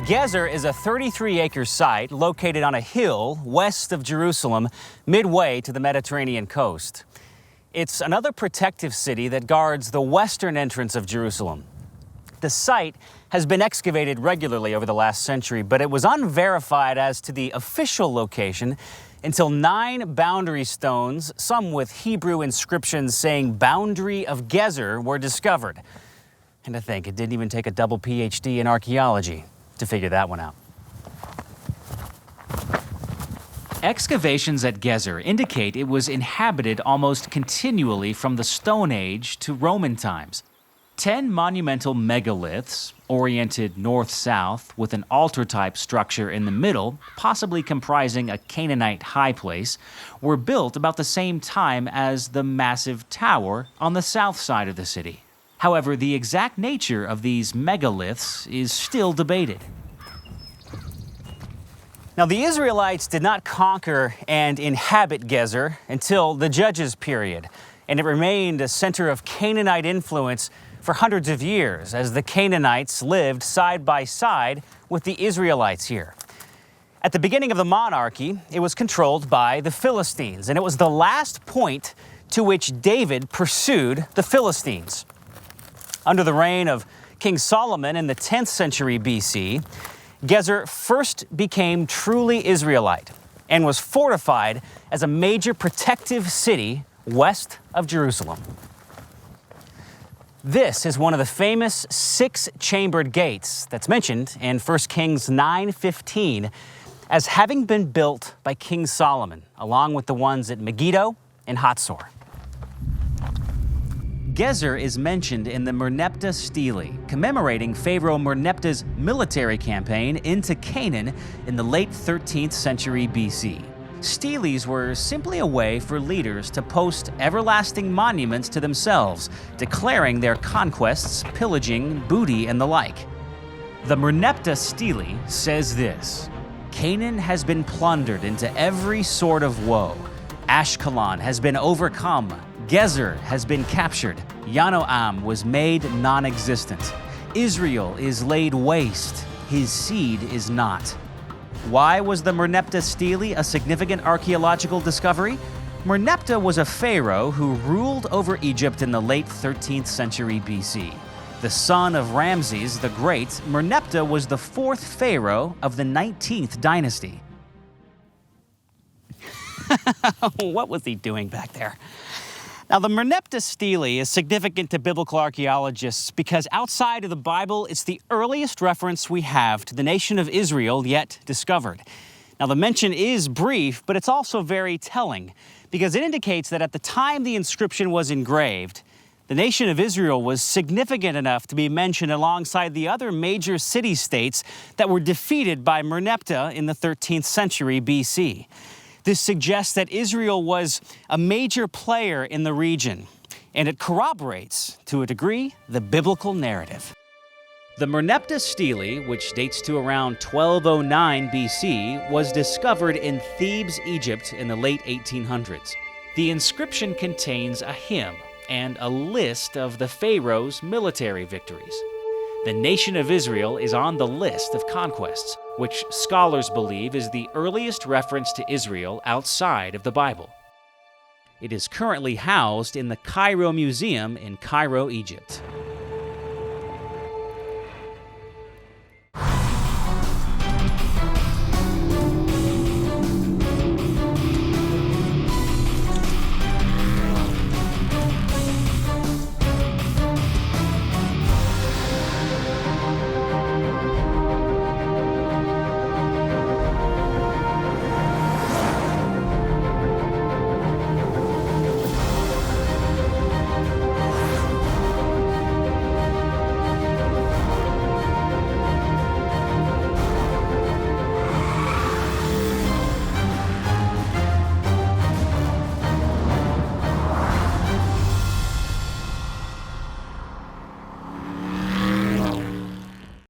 Gezer is a 33-acre site located on a hill west of Jerusalem, midway to the Mediterranean coast. It's another protective city that guards the western entrance of Jerusalem. The site has been excavated regularly over the last century, but it was unverified as to the official location until 9 boundary stones, some with Hebrew inscriptions saying Boundary of Gezer, were discovered. And to think, it didn't even take a double PhD in archaeology to figure that one out. Excavations at Gezer indicate it was inhabited almost continually from the Stone Age to Roman times. 10 monumental megaliths, oriented north-south with an altar-type structure in the middle, possibly comprising a Canaanite high place, were built about the same time as the massive tower on the south side of the city. However, the exact nature of these megaliths is still debated. Now, the Israelites did not conquer and inhabit Gezer until the Judges period, and it remained a center of Canaanite influence for hundreds of years as the Canaanites lived side by side with the Israelites here. At the beginning of the monarchy, it was controlled by the Philistines, and it was the last point to which David pursued the Philistines. Under the reign of King Solomon in the 10th century BC, Gezer first became truly Israelite and was fortified as a major protective city west of Jerusalem. This is one of the famous 6-chambered gates that's mentioned in 1 Kings 9:15 as having been built by King Solomon, along with the ones at Megiddo and Hatzor. Gezer is mentioned in the Merneptah stele, commemorating Pharaoh Merneptah's military campaign into Canaan in the late 13th century BC. Steles were simply a way for leaders to post everlasting monuments to themselves, declaring their conquests, pillaging, booty, and the like. The Merneptah stele says this: Canaan has been plundered into every sort of woe. Ashkelon has been overcome. Gezer has been captured. Yanoam was made non-existent. Israel is laid waste. His seed is not. Why was the Merneptah stele a significant archaeological discovery? Merneptah was a pharaoh who ruled over Egypt in the late 13th century BC. The son of Ramses the Great, Merneptah was the 4th pharaoh of the 19th dynasty. What was he doing back there? Now, the Merneptah stele is significant to biblical archaeologists because outside of the Bible, it's the earliest reference we have to the nation of Israel yet discovered. Now, the mention is brief, but it's also very telling because it indicates that at the time the inscription was engraved, the nation of Israel was significant enough to be mentioned alongside the other major city-states that were defeated by Merneptah in the 13th century BC. This suggests that Israel was a major player in the region, and it corroborates, to a degree, the biblical narrative. The Merneptah stele, which dates to around 1209 BC, was discovered in Thebes, Egypt in the late 1800s. The inscription contains a hymn and a list of the pharaoh's military victories. The nation of Israel is on the list of conquests, which scholars believe is the earliest reference to Israel outside of the Bible. It is currently housed in the Cairo Museum in Cairo, Egypt.